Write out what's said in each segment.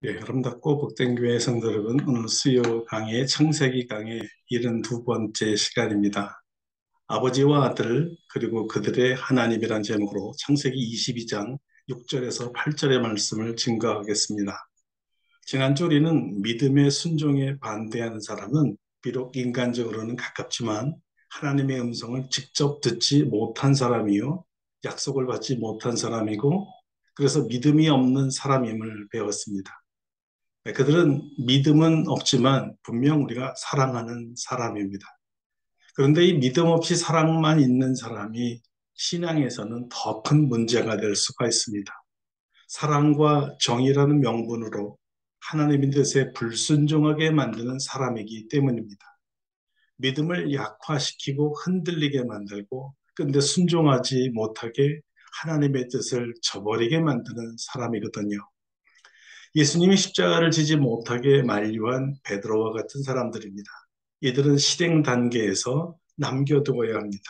예, 아름답고 복된 교회 성도 여러분, 오늘 수요 강의 창세기 강의 72번째 시간입니다. 아버지와 아들 그리고 그들의 하나님이란 제목으로 창세기 22장 6절에서 8절의 말씀을 증거하겠습니다. 지난주 우리는 믿음의 순종에 반대하는 사람은 비록 인간적으로는 가깝지만 하나님의 음성을 직접 듣지 못한 사람이요, 약속을 받지 못한 사람이고, 그래서 믿음이 없는 사람임을 배웠습니다. 네, 그들은 믿음은 없지만 분명 우리가 사랑하는 사람입니다. 그런데 이 믿음 없이 사랑만 있는 사람이 신앙에서는 더 큰 문제가 될 수가 있습니다. 사랑과 정의라는 명분으로 하나님의 뜻에 불순종하게 만드는 사람이기 때문입니다. 믿음을 약화시키고 흔들리게 만들고, 근데 순종하지 못하게 하나님의 뜻을 저버리게 만드는 사람이거든요. 예수님이 십자가를 지지 못하게 만류한 베드로와 같은 사람들입니다. 이들은 실행 단계에서 남겨두어야 합니다.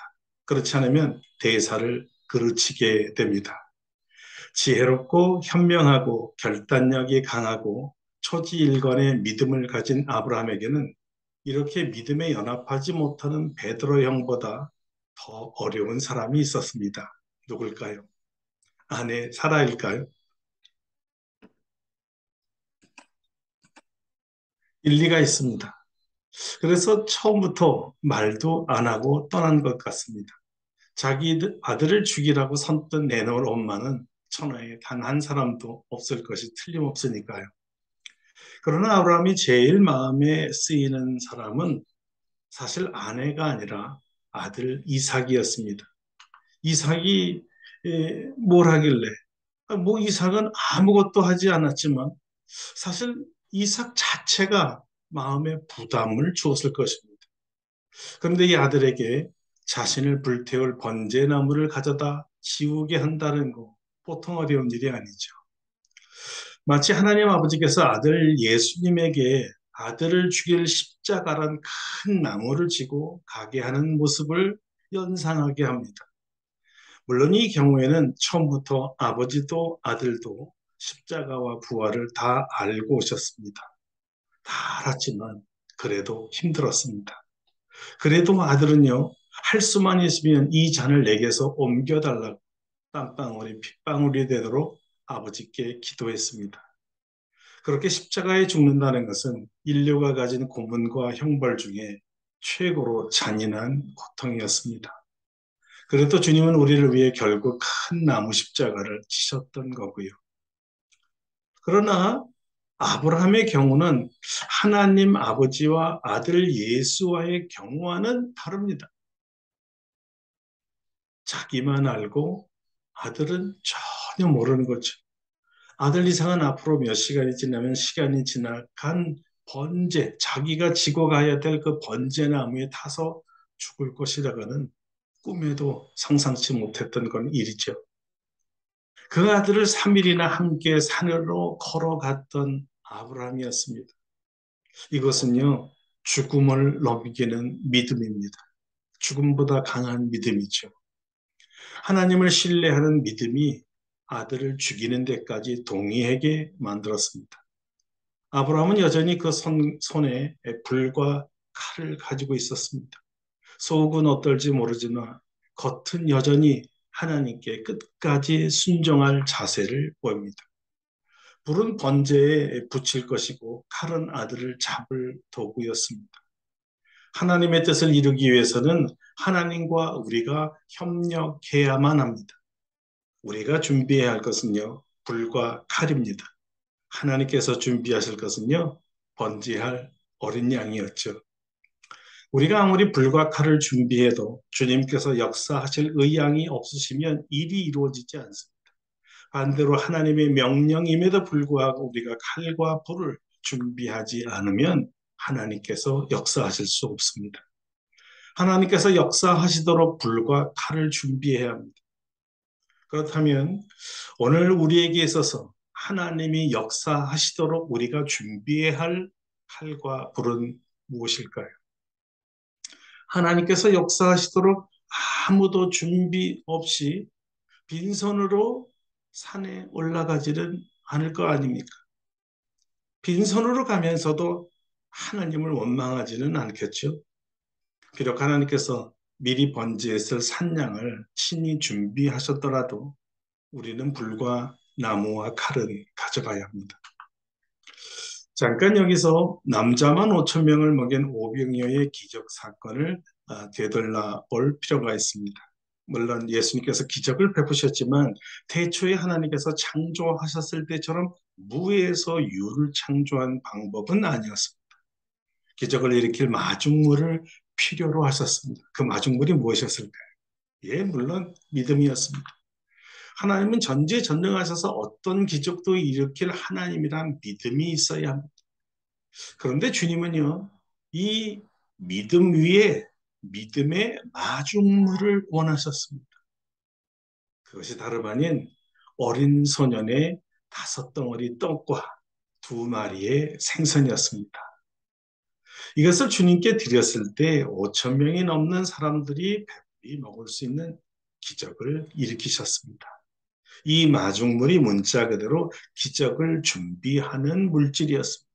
그렇지 않으면 대사를 그르치게 됩니다. 지혜롭고 현명하고 결단력이 강하고 초지일관의 믿음을 가진 아브라함에게는 이렇게 믿음에 연합하지 못하는 베드로 형보다 더 어려운 사람이 있었습니다. 누굴까요? 아내 사라일까요? 일리가 있습니다. 그래서 처음부터 말도 안 하고 떠난 것 같습니다. 자기 아들을 죽이라고 선뜻 내놓을 엄마는 천하에 단 한 사람도 없을 것이 틀림없으니까요. 그러나 아브라함이 제일 마음에 쓰이는 사람은 사실 아내가 아니라 아들 이삭이었습니다. 이삭이 뭘 하길래? 뭐 이삭은 아무것도 하지 않았지만 사실 이삭 자체가 마음에 부담을 주었을 것입니다. 그런데 이 아들에게 자신을 불태울 번제나무를 가져다 지우게 한다는 거 보통 어려운 일이 아니죠. 마치 하나님 아버지께서 아들 예수님에게 아들을 죽일 십자가란 큰 나무를 지고 가게 하는 모습을 연상하게 합니다. 물론 이 경우에는 처음부터 아버지도 아들도 십자가와 부활을 다 알고 오셨습니다. 다 알았지만 그래도 힘들었습니다. 그래도 아들은요, 할 수만 있으면 이 잔을 내게서 옮겨달라고 땀방울이 핏방울이 되도록 아버지께 기도했습니다. 그렇게 십자가에 죽는다는 것은 인류가 가진 고문과 형벌 중에 최고로 잔인한 고통이었습니다. 그래도 주님은 우리를 위해 결국 큰 나무 십자가를 지셨던 거고요. 그러나 아브라함의 경우는 하나님 아버지와 아들 예수와의 경우와는 다릅니다. 자기만 알고 아들은 전혀 모르는 거죠. 아들 이상은 앞으로 몇 시간이 지나면 시간이 지나간 번제, 자기가 지고 가야 될 그 번제나무에 타서 죽을 것이라고는 꿈에도 상상치 못했던 건 일이죠. 그 아들을 3일이나 함께 산으로 걸어갔던 아브라함이었습니다. 이것은요, 죽음을 넘기는 믿음입니다. 죽음보다 강한 믿음이죠. 하나님을 신뢰하는 믿음이 아들을 죽이는 데까지 동의하게 만들었습니다. 아브라함은 여전히 그 손에 불과 칼을 가지고 있었습니다. 속은 어떨지 모르지만 겉은 여전히 하나님께 끝까지 순종할 자세를 보입니다. 불은 번제에 붙일 것이고 칼은 아들을 잡을 도구였습니다. 하나님의 뜻을 이루기 위해서는 하나님과 우리가 협력해야만 합니다. 우리가 준비해야 할 것은요, 불과 칼입니다. 하나님께서 준비하실 것은요, 번제할 어린 양이었죠. 우리가 아무리 불과 칼을 준비해도 주님께서 역사하실 의향이 없으시면 일이 이루어지지 않습니다. 반대로 하나님의 명령임에도 불구하고 우리가 칼과 불을 준비하지 않으면 하나님께서 역사하실 수 없습니다. 하나님께서 역사하시도록 불과 칼을 준비해야 합니다. 그렇다면 오늘 우리에게 있어서 하나님이 역사하시도록 우리가 준비해야 할 칼과 불은 무엇일까요? 하나님께서 역사하시도록 아무도 준비 없이 빈손으로 산에 올라가지는 않을 거 아닙니까? 빈손으로 가면서도 하나님을 원망하지는 않겠죠. 비록 하나님께서 미리 번제했을 산양을 친히 준비하셨더라도 우리는 불과 나무와 칼은 가져가야 합니다. 잠깐 여기서 남자만 5천 명을 먹인 오병이어의 기적 사건을 되돌아 볼 필요가 있습니다. 물론 예수님께서 기적을 베푸셨지만 태초에 하나님께서 창조하셨을 때처럼 무에서 유를 창조한 방법은 아니었습니다. 기적을 일으킬 마중물을 필요로 하셨습니다. 그 마중물이 무엇이었을까요? 예, 물론 믿음이었습니다. 하나님은 전지전능하셔서 어떤 기적도 일으킬 하나님이란 믿음이 있어야 합니다. 그런데 주님은요, 이 믿음 위에 믿음의 마중물을 원하셨습니다. 그것이 다름 아닌 어린 소년의 5덩어리 떡과 2마리의 생선이었습니다. 이것을 주님께 드렸을 때 5천 명이 넘는 사람들이 배불리 먹을 수 있는 기적을 일으키셨습니다. 이 마중물이 문자 그대로 기적을 준비하는 물질이었습니다.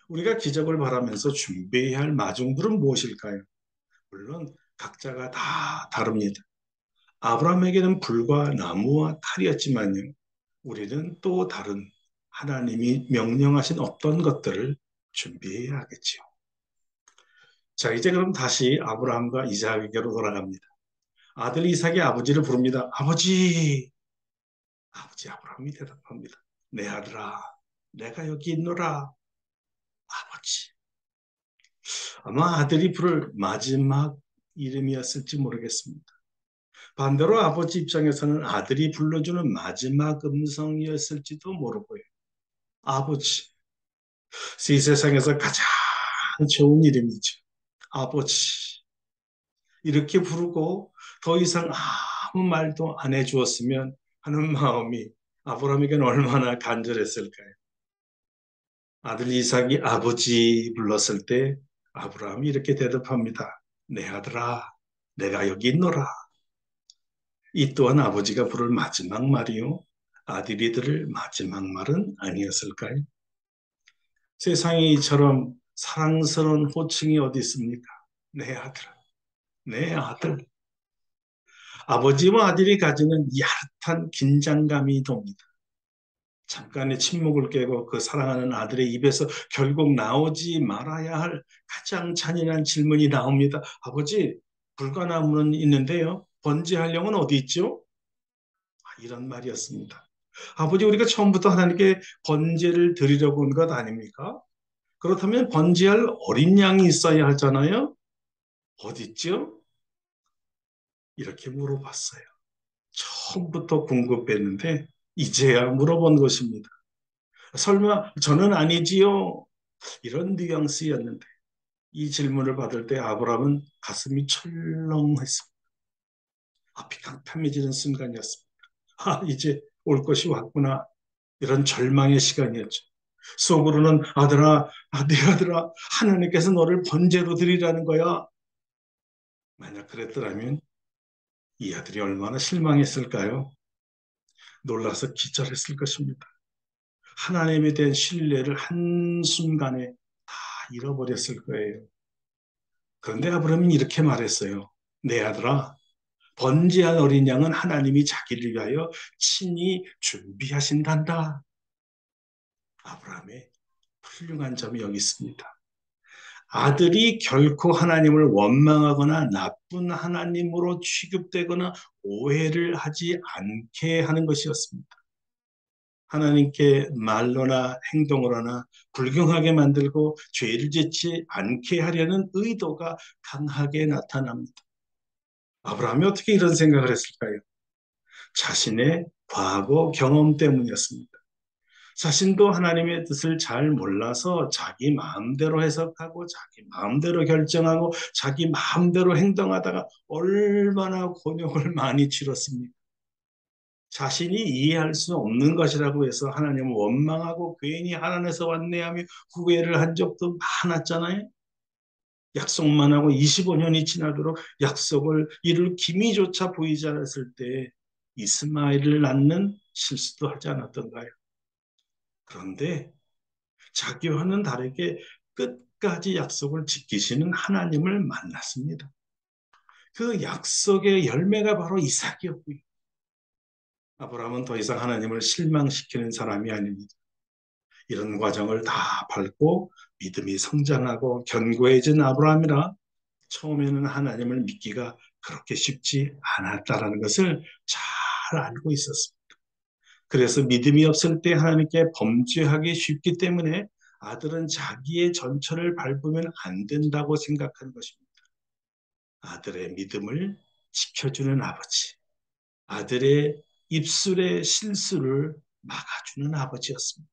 우리가 기적을 바라면서 준비해야 할 마중물은 무엇일까요? 물론 각자가 다 다릅니다. 아브라함에게는 불과 나무와 칼이었지만요. 우리는 또 다른 하나님이 명령하신 어떤 것들을 준비해야 하겠지요. 자, 이제 그럼 다시 아브라함과 이삭에게로 돌아갑니다. 아들 이삭이 아버지를 부릅니다. 아버지! 아버지 아브라함이 대답합니다. 내 아들아, 내가 여기 있노라. 아버지. 아마 아들이 부를 마지막 이름이었을지 모르겠습니다. 반대로 아버지 입장에서는 아들이 불러주는 마지막 음성이었을지도 모르고요. 아버지. 이 세상에서 가장 좋은 이름이죠. 아버지. 이렇게 부르고 더 이상 아무 말도 안 해주었으면 하는 마음이 아브라함에게는 얼마나 간절했을까요? 아들 이삭이 아버지 불렀을 때 아브라함이 이렇게 대답합니다. 내 아들아, 내가 여기 있노라. 이 또한 아버지가 부를 마지막 말이요. 아들이 들을 마지막 말은 아니었을까요? 세상에 이처럼 사랑스러운 호칭이 어디 있습니까? 내 아들, 내 아들. 아버지와 아들이 가지는 야릇한 긴장감이 돕니다. 잠깐의 침묵을 깨고 그 사랑하는 아들의 입에서 결국 나오지 말아야 할 가장 잔인한 질문이 나옵니다. 아버지, 불가나무는 있는데요. 번제할 영은 어디 있죠? 이런 말이었습니다. 아버지, 우리가 처음부터 하나님께 번제를 드리려고 온 것 아닙니까? 그렇다면 번제할 어린 양이 있어야 하잖아요. 어디 있죠? 이렇게 물어봤어요. 처음부터 궁금했는데 이제야 물어본 것입니다. 설마 저는 아니지요? 이런 뉘앙스였는데 이 질문을 받을 때 아브라함은 가슴이 철렁했습니다. 앞이 깜깜해지는 순간이었습니다. 이제 올 것이 왔구나. 이런 절망의 시간이었죠. 속으로는 아들아, 내 아들아, 하나님께서 너를 번제로 드리라는 거야. 만약 그랬더라면 이 아들이 얼마나 실망했을까요? 놀라서 기절했을 것입니다. 하나님에 대한 신뢰를 한순간에 다 잃어버렸을 거예요. 그런데 아브라함이 이렇게 말했어요. 내 아들아, 번제한 어린 양은 하나님이 자기를 위하여 친히 준비하신단다. 아브라함의 훌륭한 점이 여기 있습니다. 아들이 결코 하나님을 원망하거나 나쁜 하나님으로 취급되거나 오해를 하지 않게 하는 것이었습니다. 하나님께 말로나 행동으로나 불경하게 만들고 죄를 짓지 않게 하려는 의도가 강하게 나타납니다. 아브라함이 어떻게 이런 생각을 했을까요? 자신의 과거 경험 때문이었습니다. 자신도 하나님의 뜻을 잘 몰라서 자기 마음대로 해석하고 자기 마음대로 결정하고 자기 마음대로 행동하다가 얼마나 곤욕을 많이 치렀습니까? 자신이 이해할 수 없는 것이라고 해서 하나님을 원망하고 괜히 하나님에서 왔네 하며 후회를 한 적도 많았잖아요. 약속만 하고 25년이 지나도록 약속을 이룰 기미조차 보이지 않았을 때 이스마엘을 낳는 실수도 하지 않았던가요? 그런데 자기와는 다르게 끝까지 약속을 지키시는 하나님을 만났습니다. 그 약속의 열매가 바로 이삭이었고요. 아브라함은 더 이상 하나님을 실망시키는 사람이 아닙니다. 이런 과정을 다 밟고 믿음이 성장하고 견고해진 아브라함이라 처음에는 하나님을 믿기가 그렇게 쉽지 않았다라는 것을 잘 알고 있었습니다. 그래서 믿음이 없을 때 하나님께 범죄하기 쉽기 때문에 아들은 자기의 전철을 밟으면 안 된다고 생각한 것입니다. 아들의 믿음을 지켜주는 아버지, 아들의 입술의 실수를 막아주는 아버지였습니다.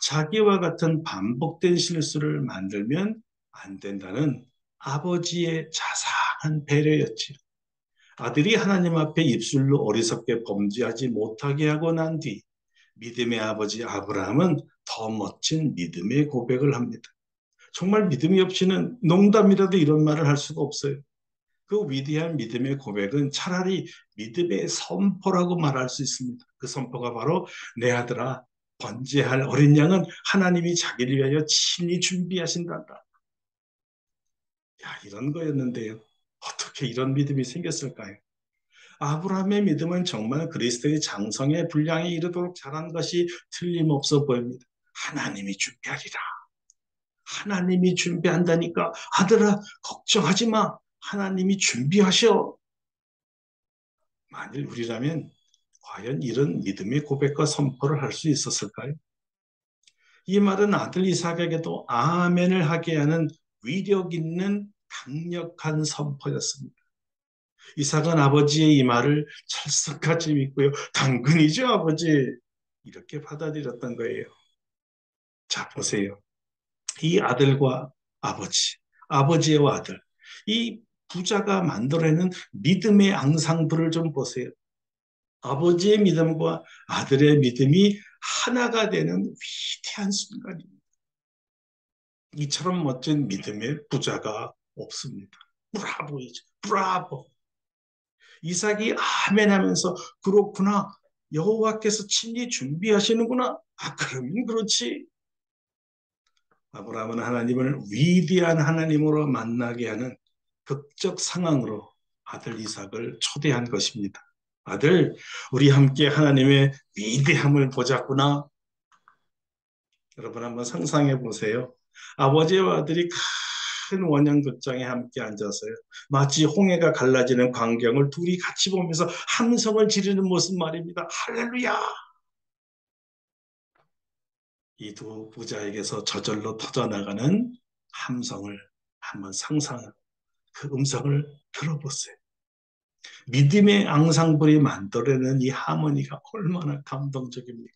자기와 같은 반복된 실수를 만들면 안 된다는 아버지의 자상한 배려였지요. 아들이 하나님 앞에 입술로 어리석게 범죄하지 못하게 하고 난 뒤 믿음의 아버지 아브라함은 더 멋진 믿음의 고백을 합니다. 정말 믿음이 없이는 농담이라도 이런 말을 할 수가 없어요. 그 위대한 믿음의 고백은 차라리 믿음의 선포라고 말할 수 있습니다. 그 선포가 바로 내 아들아 번제할 어린 양은 하나님이 자기를 위하여 친히 준비하신단다. 야, 이런 거였는데요. 어떻게 이런 믿음이 생겼을까요? 아브라함의 믿음은 정말 그리스도의 장성의 분량에 이르도록 자란 것이 틀림없어 보입니다. 하나님이 준비하리라. 하나님이 준비한다니까 아들아 걱정하지 마. 하나님이 준비하셔. 만일 우리라면 과연 이런 믿음의 고백과 선포를 할 수 있었을까요? 이 말은 아들 이삭에게도 아멘을 하게 하는 위력 있는 강력한 선포였습니다. 이삭은 아버지의 이 말을 철석같이 믿고요. 당근이죠, 아버지. 이렇게 받아들였던 거예요. 자, 보세요. 이 아들과 아버지, 아버지와 아들, 이 부자가 만들어내는 믿음의 앙상블을 좀 보세요. 아버지의 믿음과 아들의 믿음이 하나가 되는 위대한 순간입니다. 이처럼 멋진 믿음의 부자가 없습니다. 브라보이죠. 브라보. 이삭이 아멘 하면서 그렇구나. 여호와께서 친히 준비하시는구나. 아, 그러면 그렇지. 아브라함은 하나님을 위대한 하나님으로 만나게 하는 극적 상황으로 아들 이삭을 초대한 것입니다. 아들, 우리 함께 하나님의 위대함을 보자꾸나. 여러분 한번 상상해 보세요. 아버지와 아들이 큰 원형극장에 함께 앉아서요. 마치 홍해가 갈라지는 광경을 둘이 같이 보면서 함성을 지르는 모습 말입니다. 할렐루야! 이 두 부자에게서 저절로 터져나가는 함성을 한번 상상하고 그 음성을 들어보세요. 믿음의 앙상블이 만들어내는 이 하모니가 얼마나 감동적입니까?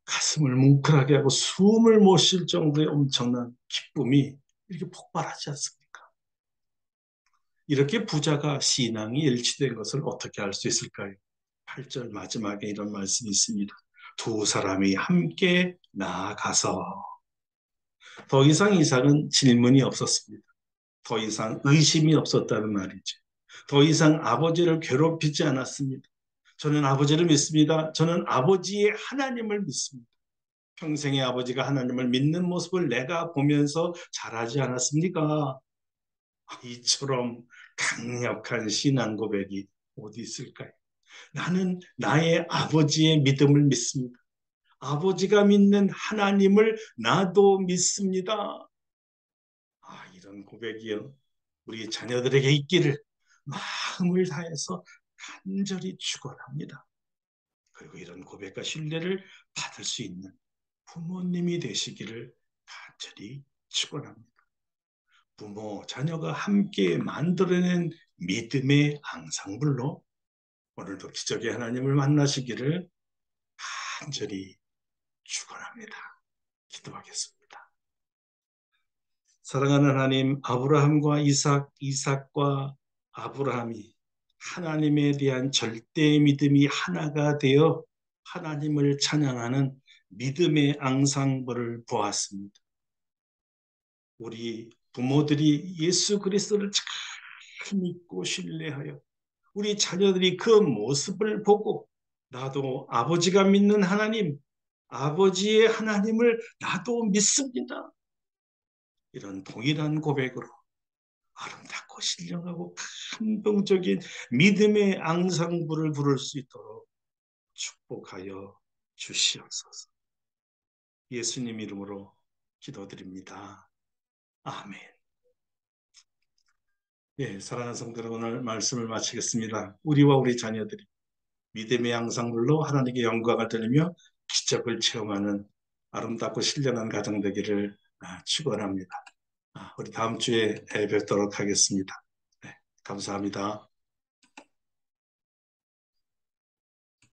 가슴을 뭉클하게 하고 숨을 못 쉴 정도의 엄청난 기쁨이 이렇게 폭발하지 않습니까? 이렇게 부자가 신앙이 일치된 것을 어떻게 알 수 있을까요? 8절 마지막에 이런 말씀이 있습니다. 두 사람이 함께 나아가서 더 이상 이삭은 질문이 없었습니다. 더 이상 의심이 없었다는 말이죠. 더 이상 아버지를 괴롭히지 않았습니다. 저는 아버지를 믿습니다. 저는 아버지의 하나님을 믿습니다. 평생의 아버지가 하나님을 믿는 모습을 내가 보면서 자라지 않았습니까? 이처럼 강력한 신앙 고백이 어디 있을까요? 나는 나의 아버지의 믿음을 믿습니다. 아버지가 믿는 하나님을 나도 믿습니다. 아, 이런 고백이요. 우리 자녀들에게 있기를 마음을 다해서 간절히 축원합니다. 그리고 이런 고백과 신뢰를 받을 수 있는 부모님이 되시기를 간절히 축원합니다. 부모, 자녀가 함께 만들어낸 믿음의 앙상블로 오늘도 기적의 하나님을 만나시기를 간절히 축원합니다. 기도하겠습니다. 사랑하는 하나님, 아브라함과 이삭, 이삭과 아브라함이 하나님에 대한 절대 믿음이 하나가 되어 하나님을 찬양하는 믿음의 앙상블을 보았습니다. 우리 부모들이 예수 그리스도를 잘 믿고 신뢰하여 우리 자녀들이 그 모습을 보고 나도 아버지가 믿는 하나님, 아버지의 하나님을 나도 믿습니다. 이런 동일한 고백으로 아름답고 신령하고 감동적인 믿음의 앙상블을 부를 수 있도록 축복하여 주시옵소서. 예수님 이름으로 기도드립니다. 아멘. 예, 사랑하는 성도 여러분, 오늘 말씀을 마치겠습니다. 우리와 우리 자녀들이 믿음의 양상물로 하나님께 영광을 돌리며 기적을 체험하는 아름답고 신령한 가정 되기를 축원합니다. 우리 다음 주에 뵙도록 하겠습니다. 네, 감사합니다.